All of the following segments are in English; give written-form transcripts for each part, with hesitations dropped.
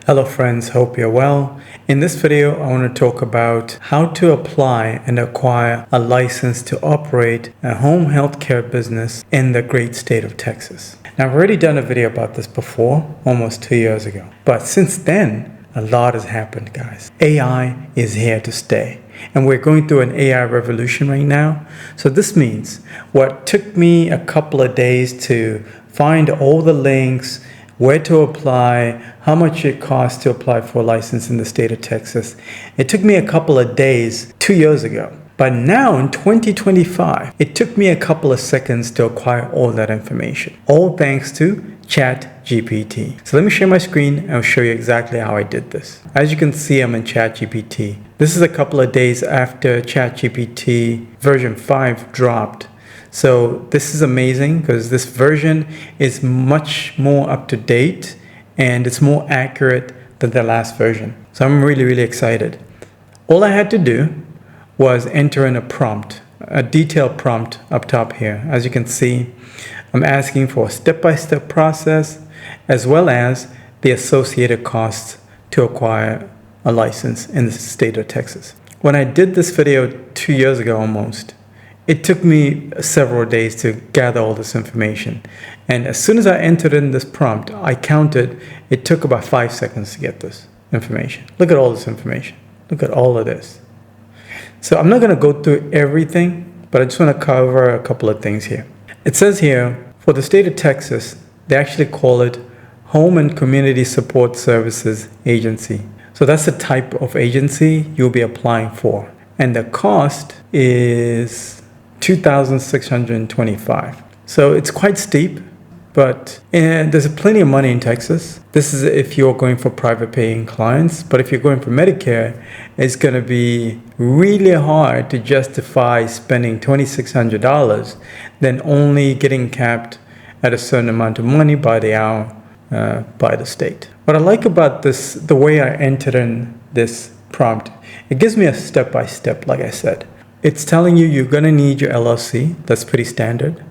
Hello friends, hope you're well. In this video, I want to talk about how to apply and acquire a license to operate a home healthcare business in the great state of Texas. Now, I've already done a video about this before, almost 2 years ago. But since then, a lot has happened, guys. AI is here to stay. And we're going through an AI revolution right now. So this means what took me a couple of days to find all the links, where to apply, how much it costs to apply for a license in the state of Texas. It took me a couple of days 2 years ago. But now in 2025, it took me a couple of seconds to acquire all that information. All thanks to ChatGPT. So let me share my screen and I'll show you exactly how I did this. As you can see, I'm in ChatGPT. This is a couple of days after ChatGPT version 5 dropped. So this is amazing because this version is much more up to date and it's more accurate than the last version. So I'm really excited. All I had to do was enter in a prompt, a detailed prompt up top here. As you can see, I'm asking for a step-by-step process as well as the associated costs to acquire a license in the state of Texas. When I did this video 2 years ago almost, it took me several days to gather all this information. And as soon as I entered in this prompt, I counted, it took about 5 seconds to get this information. Look at all this information. Look at all of this. So I'm not going to go through everything, but I just want to cover a couple of things here. It says here, for the state of Texas, they actually call it Home and Community Support Services Agency. So that's the type of agency you'll be applying for. And the cost is $2,625. So it's quite steep, but there's plenty of money in Texas. This is if you're going for private paying clients, but if you're going for Medicare, it's going to be really hard to justify spending $2,600 than only getting capped at a certain amount of money by the hour by the state. What I like about this, the way I entered in this prompt, it gives me a step-by-step, like I said. It's telling you you're going to need your LLC. That's pretty standard.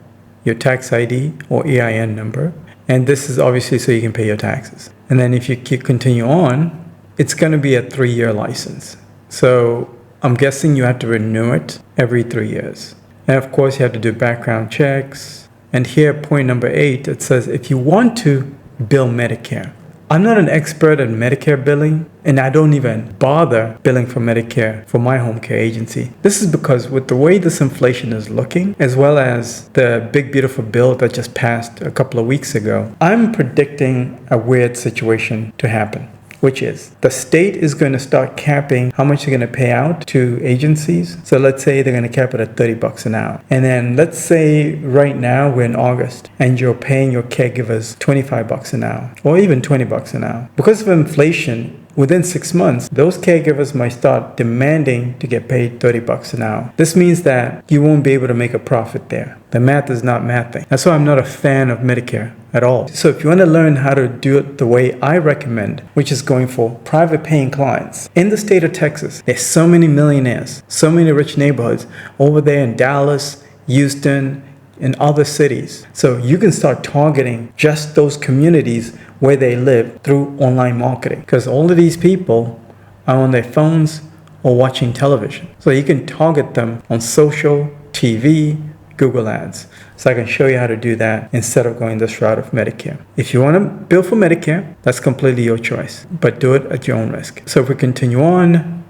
Your tax ID or EIN number. And this is obviously so you can pay your taxes. And then if you continue on, it's going to be a 3-year license. So I'm guessing you have to renew it every 3 years. And of course, you have to do background checks. And here, point number 8, it says if you want to bill Medicare. I'm not an expert in Medicare billing, and I don't even bother billing for Medicare for my home care agency. This is because with the way this inflation is looking, as well as the big beautiful bill that just passed a couple of weeks ago, I'm predicting a weird situation to happen, which is the state is going to start capping how much they're going to pay out to agencies. So let's say they're going to cap it at $30 an hour. And then let's say right now we're in August and you're paying your caregivers $25 an hour or even $20 an hour. Because of inflation, within 6 months, those caregivers might start demanding to get paid $30 an hour. This means that you won't be able to make a profit there. The math is not mathing. That's why I'm not a fan of Medicare at all. So if you want to learn how to do it the way I recommend, which is going for private paying clients, in the state of Texas, there's so many millionaires, so many rich neighborhoods over there in Dallas, Houston, in other cities. So you can start targeting just those communities where they live through online marketing, because all of these people are on their phones or watching television. So you can target them on social, TV, Google Ads. So I can show you how to do that instead of going this route of Medicare. If you want to bill for Medicare, that's completely your choice, but do it at your own risk. So if we continue on,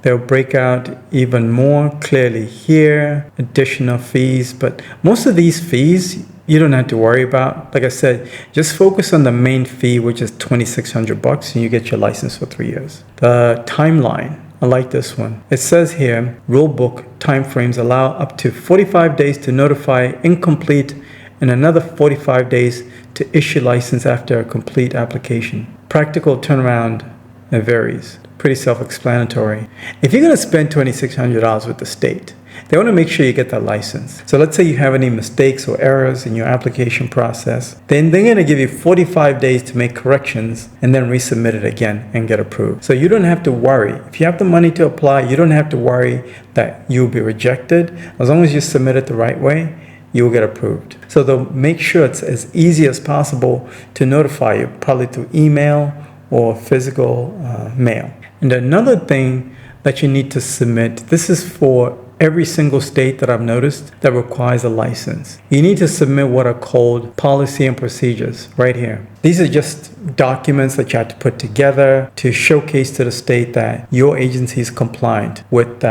they'll break out even more clearly here, additional fees, but most of these fees you don't have to worry about. Like I said, just focus on the main fee, which is $2,600, and you get your license for 3 years. The timeline, I like this one. It says here, rulebook timeframes allow up to 45 days to notify incomplete and another 45 days to issue license after a complete application. Practical turnaround, it varies. Pretty self-explanatory. If you're going to spend $2,600 with the state, they want to make sure you get that license. So let's say you have any mistakes or errors in your application process, then they're going to give you 45 days to make corrections and then resubmit it again and get approved. So you don't have to worry. If you have the money to apply, you don't have to worry that you'll be rejected. As long as you submit it the right way, you will get approved. So they'll make sure it's as easy as possible to notify you, probably through email or physical mail. And another thing that you need to submit, this is for every single state that I've noticed that requires a license. You need to submit what are called policy and procedures right here. These are just documents that you have to put together to showcase to the state that your agency is compliant with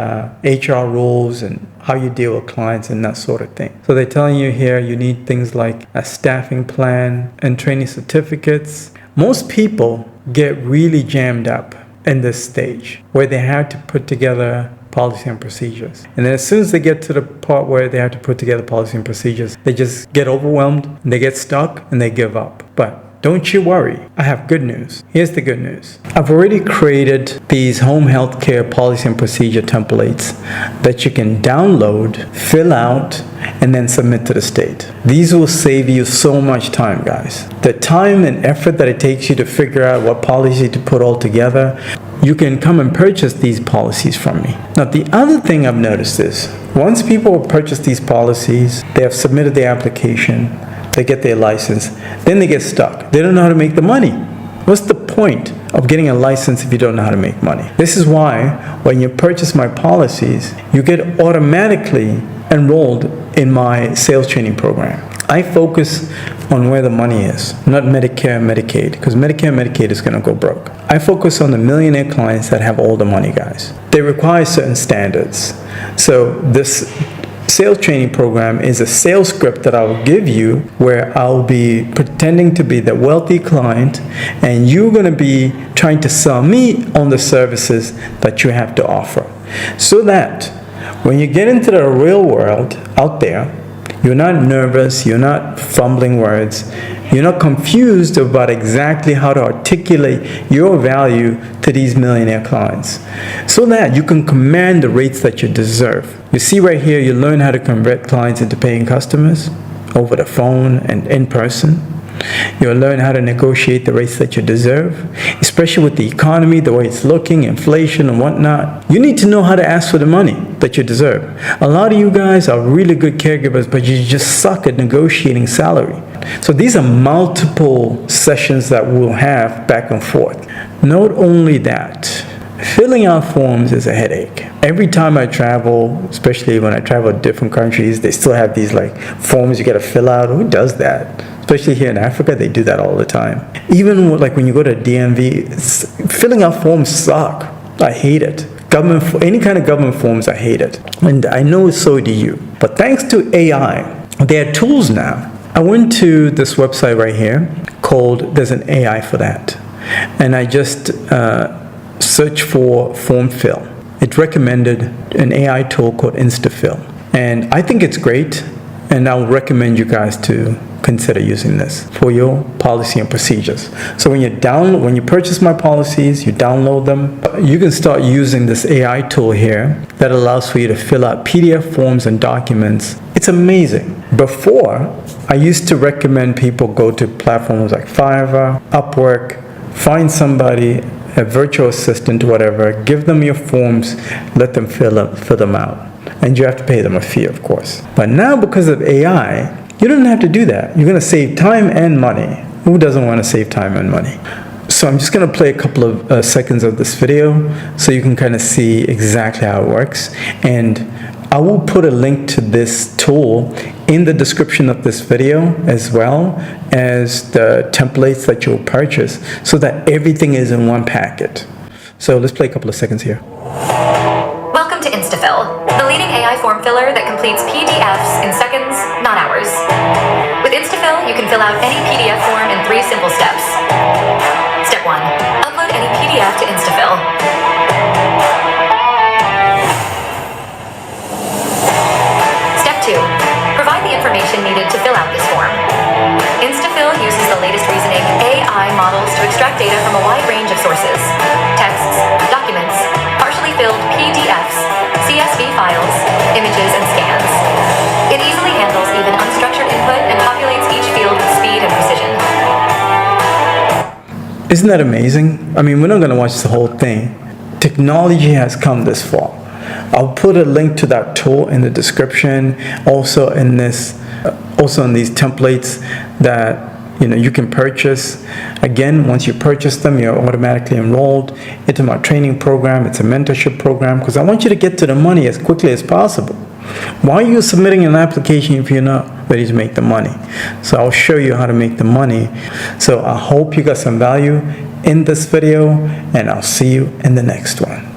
HR rules and how you deal with clients and that sort of thing. So they're telling you here you need things like a staffing plan and training certificates. Most people get really jammed up in this stage where they have to put together policy and procedures. And then as soon as they get to the part where they have to put together policy and procedures, they just get overwhelmed, they get stuck, and they give up. But don't you worry, I have good news. Here's the good news. I've already created these home health care policy and procedure templates that you can download, fill out, and then submit to the state. These will save you so much time, guys. The time and effort that it takes you to figure out what policy to put all together, you can come and purchase these policies from me. Now, the other thing I've noticed is once people purchase these policies, they have submitted their application, they get their license, then they get stuck. They don't know how to make the money. What's the point of getting a license if you don't know how to make money? This is why when you purchase my policies, you get automatically enrolled in my sales training program. I focus on where the money is, not Medicare and Medicaid, because Medicare and Medicaid is going to go broke. I focus on the millionaire clients that have all the money, guys. They require certain standards. So this sales training program is a sales script that I'll give you where I'll be pretending to be the wealthy client and you're going to be trying to sell me on the services that you have to offer. So that when you get into the real world out there, you're not nervous, you're not fumbling words, you're not confused about exactly how to articulate your value to these millionaire clients, so that you can command the rates that you deserve. You see right here, you learn how to convert clients into paying customers over the phone and in person. You'll learn how to negotiate the rates that you deserve, especially with the economy, the way it's looking, inflation and whatnot. You need to know how to ask for the money that you deserve. A lot of you guys are really good caregivers, but you just suck at negotiating salary. So these are multiple sessions that we'll have back and forth. Not only that, filling out forms is a headache. Every time I travel, especially when I travel to different countries, they still have these like forms you gotta fill out. Who does that? Especially here in Africa, they do that all the time. Even like when you go to DMV, filling out forms suck. I hate it. Any kind of government forms, I hate it. And I know so do you. But thanks to AI, there are tools now. I went to this website right here called, there's an AI for that. And I just searched for form fill. It recommended an AI tool called InstaFill. And I think it's great. And I'll recommend you guys to consider using this for your policy and procedures. So when you purchase my policies, you download them, you can start using this AI tool here that allows for you to fill out PDF forms and documents. It's amazing. Before, I used to recommend people go to platforms like Fiverr, Upwork, find somebody, a virtual assistant, whatever, give them your forms, let them fill them out. And you have to pay them a fee, of course. But now, because of AI, you don't have to do that. You're going to save time and money. Who doesn't want to save time and money? So I'm just going to play a couple of seconds of this video so you can kind of see exactly how it works. And I will put a link to this tool in the description of this video, as well as the templates that you'll purchase, so that everything is in one packet. So let's play a couple of seconds here. Welcome to InstaFill, the leading AI form filler that completes PDFs in seconds, not hours. With InstaFill, you can fill out any PDF form in 3 simple steps. Step 1. Upload any PDF to InstaFill. Step 2. Provide the information needed to fill out this form. InstaFill uses the latest reasoning AI models to extract data from a wide range of sources: texts, documents, partially filled PDFs, CSV files, images, and scans. It easily handles even unstructured input and populates each field with speed and precision. Isn't that amazing? I mean, we're not going to watch the whole thing. Technology has come this far. I'll put a link to that tool in the description, also in these templates that You can purchase. Again, once you purchase them, you're automatically enrolled into my training program. It's a mentorship program because I want you to get to the money as quickly as possible. Why are you submitting an application if you're not ready to make the money? So I'll show you how to make the money. So I hope you got some value in this video, and I'll see you in the next one.